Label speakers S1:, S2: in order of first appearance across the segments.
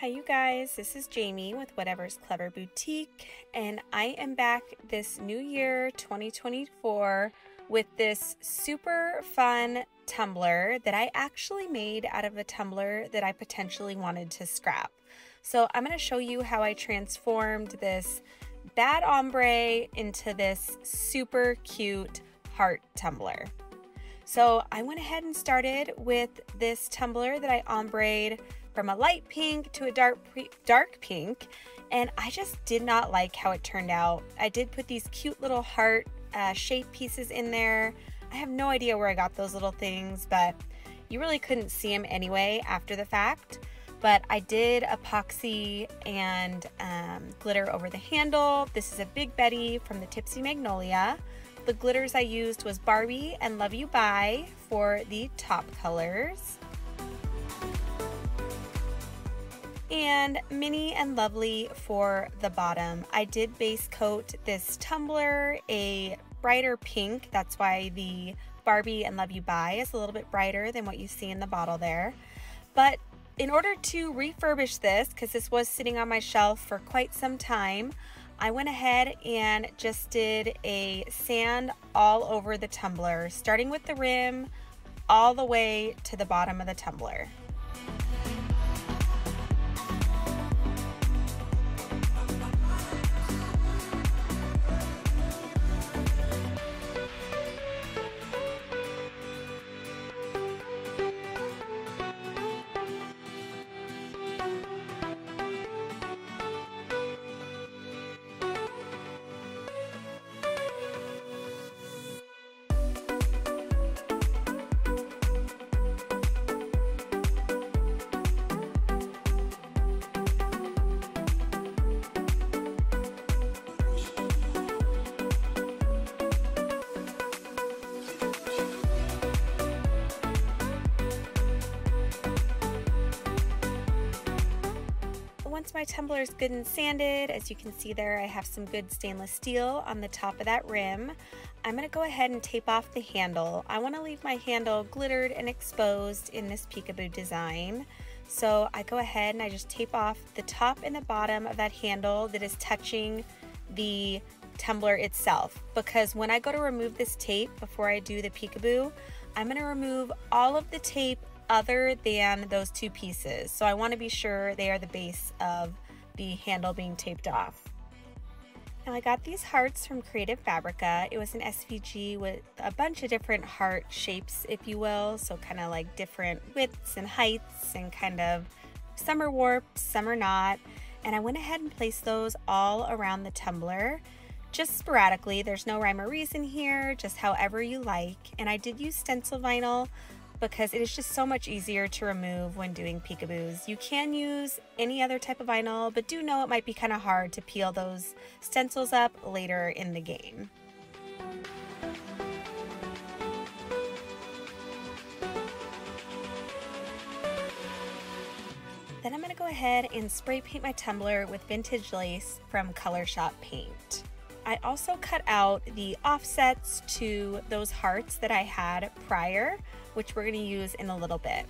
S1: Hi you guys, this is Jamie with Whatever's Clever Boutique, and I am back this new year 2024 with this super fun tumbler that I actually made out of a tumbler that I potentially wanted to scrap. So I'm going to show you how I transformed this bad ombre into this super cute heart tumbler. So I went ahead and started with this tumbler that I ombre'd from a light pink to a dark pink, and I just did not like how it turned out. I did put these cute little heart shape pieces in there. I have no idea where I got those little things, but you really couldn't see them anyway after the fact. But I did epoxy and glitter over the handle. This is a Big Betty from the Tipsy Magnolia. The glitters I used was Barbie and Love You Bye for the top colors, and Minnie and Lovely for the bottom. I did base coat this tumbler a brighter pink. That's why the Barbie and Love You Bye is a little bit brighter than what you see in the bottle there. But in order to refurbish this, because this was sitting on my shelf for quite some time, I went ahead and just did a sand all over the tumbler, starting with the rim all the way to the bottom of the tumbler. Once my tumbler is good and sanded, as you can see there, I have some good stainless steel on the top of that rim. I'm going to go ahead and tape off the handle. I want to leave my handle glittered and exposed in this peekaboo design. So I go ahead and I just tape off the top and the bottom of that handle that is touching the tumbler itself. Because when I go to remove this tape before I do the peekaboo, I'm going to remove all of the tape other than those two pieces. So I want to be sure they are the base of the handle being taped off. Now I got these hearts from Creative Fabrica. It was an SVG with a bunch of different heart shapes, if you will. So kind of like different widths and heights, and kind of some are warped, some are not. And I went ahead and placed those all around the tumbler, just sporadically. There's no rhyme or reason here, just however you like. And I did use stencil vinyl because it is just so much easier to remove when doing peekaboos. You can use any other type of vinyl, but do know it might be kind of hard to peel those stencils up later in the game. Then I'm going to go ahead and spray paint my tumbler with vintage lace from Color Shop Paint. I also cut out the offsets to those hearts that I had prior, which we're going to use in a little bit.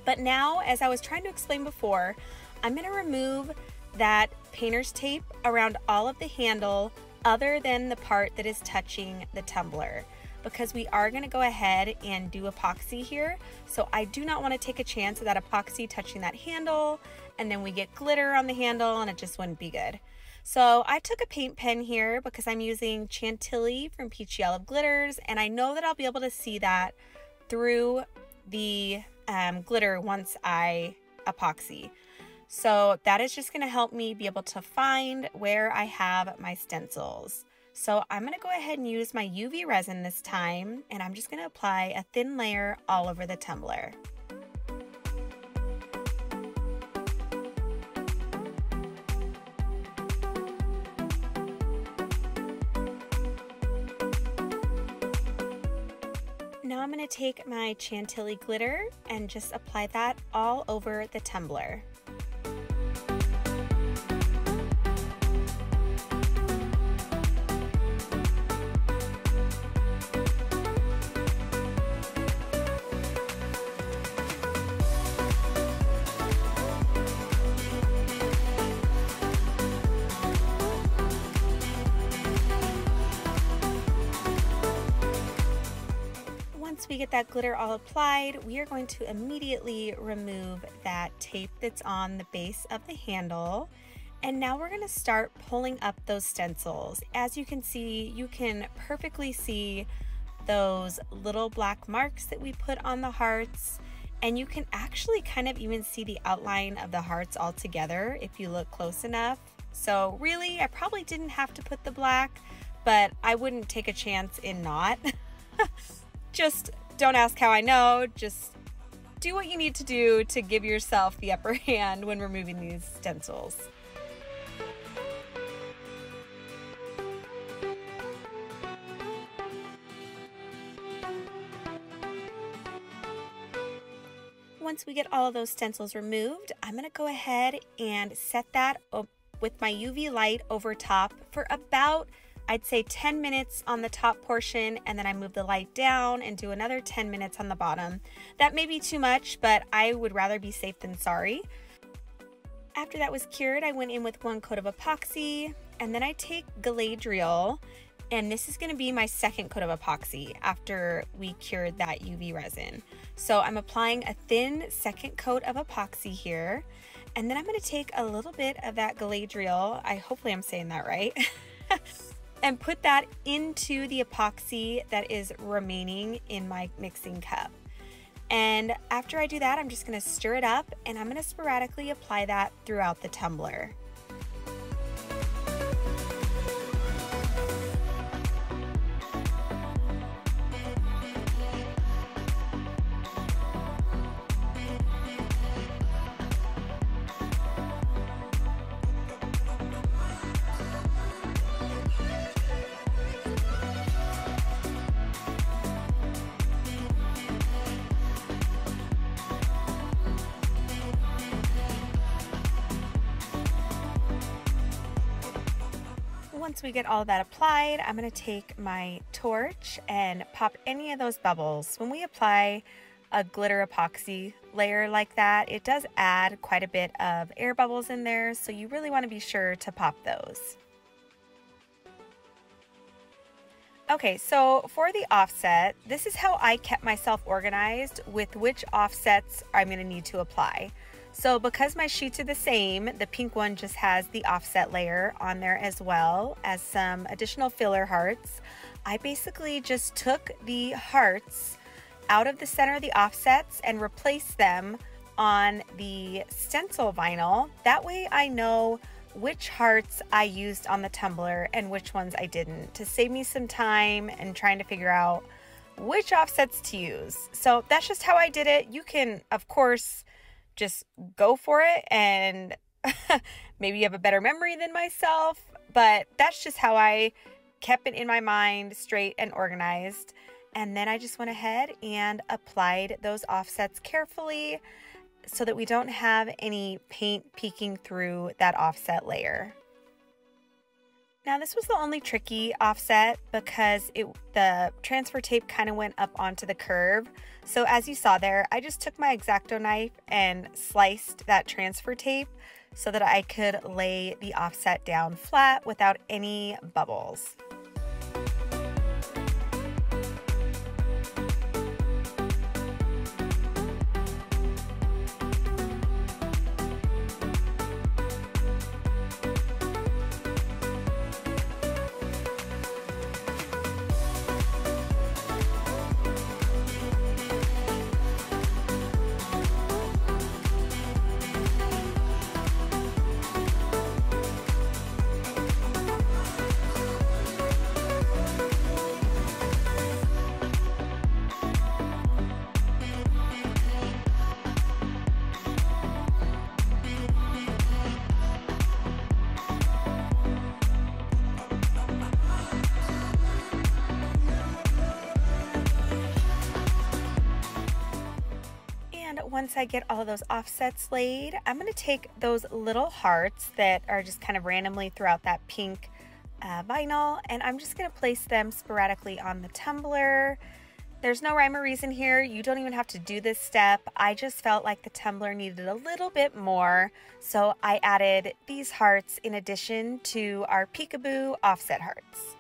S1: But now, as I was trying to explain before, I'm going to remove that painter's tape around all of the handle other than the part that is touching the tumbler, because we are going to go ahead and do epoxy here. So I do not want to take a chance of that epoxy touching that handle and then we get glitter on the handle, and it just wouldn't be good. So I took a paint pen here because I'm using Chantilly from Peachy Olive Glitters, and I know that I'll be able to see that through the glitter once I epoxy. So that is just going to help me be able to find where I have my stencils. So I'm going to go ahead and use my UV resin this time, and I'm just going to apply a thin layer all over the tumbler. Now I'm going to take my Chantilly glitter and just apply that all over the tumbler. get that glitter all applied, we are going to immediately remove that tape that's on the base of the handle. And now we're going to start pulling up those stencils. As you can see, you can perfectly see those little black marks that we put on the hearts. And you can actually kind of even see the outline of the hearts all together if you look close enough. So really, I probably didn't have to put the black, but I wouldn't take a chance in not. Just don't ask how I know, just do what you need to do to give yourself the upper hand when removing these stencils. Once we get all of those stencils removed, I'm going to go ahead and set that up with my UV light over top for about, I'd say 10 minutes on the top portion, and then I move the light down and do another 10 minutes on the bottom. That may be too much, but I would rather be safe than sorry. After that was cured, I went in with 1 coat of epoxy, and then I take Galadriel, and this is going to be my second coat of epoxy after we cured that UV resin. So I'm applying a thin second coat of epoxy here, and then I'm going to take a little bit of that Galadriel, hopefully I'm saying that right, and put that into the epoxy that is remaining in my mixing cup. And after I do that, I'm just going to stir it up, and I'm going to sporadically apply that throughout the tumbler. Once we get all of that applied, I'm going to take my torch and pop any of those bubbles. When we apply a glitter epoxy layer like that, it does add quite a bit of air bubbles in there, so you really want to be sure to pop those. Okay, so for the offset, this is how I kept myself organized with which offsets I'm going to need to apply. So because my sheets are the same, the pink one just has the offset layer on there as well as some additional filler hearts. I basically just took the hearts out of the center of the offsets and replaced them on the stencil vinyl. That way I know which hearts I used on the tumbler and which ones I didn't, to save me some time and trying to figure out which offsets to use. So that's just how I did it. You can, of course, just go for it, and maybe you have a better memory than myself, but that's just how I kept it in my mind, straight and organized. And then I just went ahead and applied those offsets carefully so that we don't have any paint peeking through that offset layer. Now this was the only tricky offset because the transfer tape kind of went up onto the curve. So as you saw there, I just took my X-Acto knife and sliced that transfer tape so that I could lay the offset down flat without any bubbles. Once I get all of those offsets laid, I'm going to take those little hearts that are just kind of randomly throughout that pink vinyl, and I'm just going to place them sporadically on the tumbler. There's no rhyme or reason here. You don't even have to do this step. I just felt like the tumbler needed a little bit more, so I added these hearts in addition to our peekaboo offset hearts.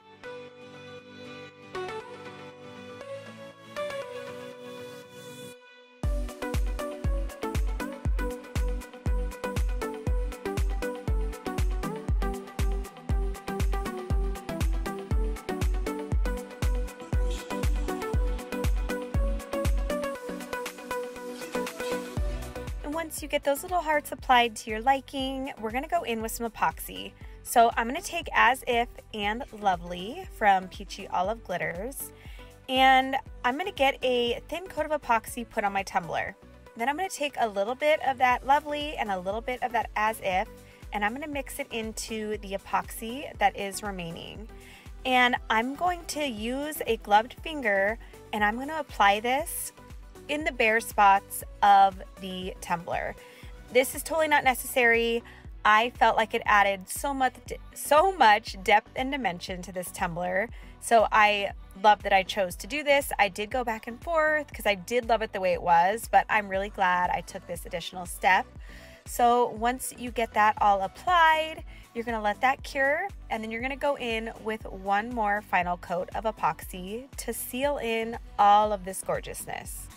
S1: once you get those little hearts applied to your liking, we're going to go in with some epoxy. So I'm going to take As If and Lovely from Peachy Olive Glitters, and I'm going to get a thin coat of epoxy put on my tumbler. Then I'm going to take a little bit of that Lovely and a little bit of that As If, and I'm going to mix it into the epoxy that is remaining. And I'm going to use a gloved finger, and I'm going to apply this in the bare spots of the tumbler. This is totally not necessary. I felt like it added so much depth and dimension to this tumbler. So I love that I chose to do this. I did go back and forth because I did love it the way it was, but I'm really glad I took this additional step. So once you get that all applied, you're going to let that cure, and then you're going to go in with one more final coat of epoxy to seal in all of this gorgeousness.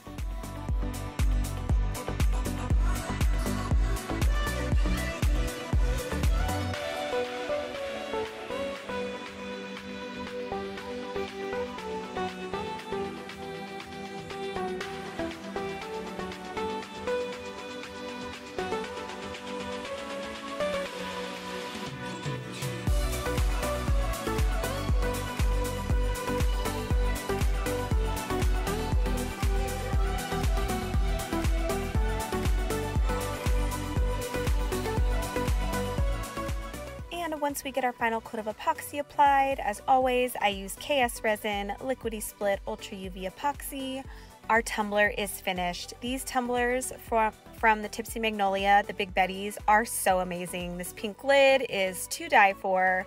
S1: Once we get our final coat of epoxy applied, as always, I use KSRESIN Liquidy Split Ultra UV Epoxy. Our tumbler is finished. These tumblers from the Tipsy Magnolia, the Big Betties, are so amazing. This pink lid is to die for.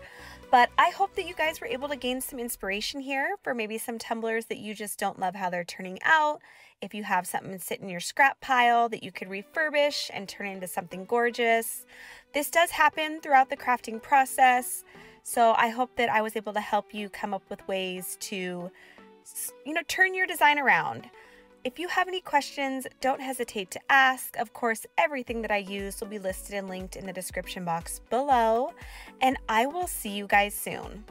S1: But I hope that you guys were able to gain some inspiration here for maybe some tumblers that you just don't love how they're turning out. If you have something sit in your scrap pile that you could refurbish and turn into something gorgeous. This does happen throughout the crafting process, so I hope that I was able to help you come up with ways to, turn your design around. If you have any questions, don't hesitate to ask. Of course, everything that I use will be listed and linked in the description box below, and I will see you guys soon.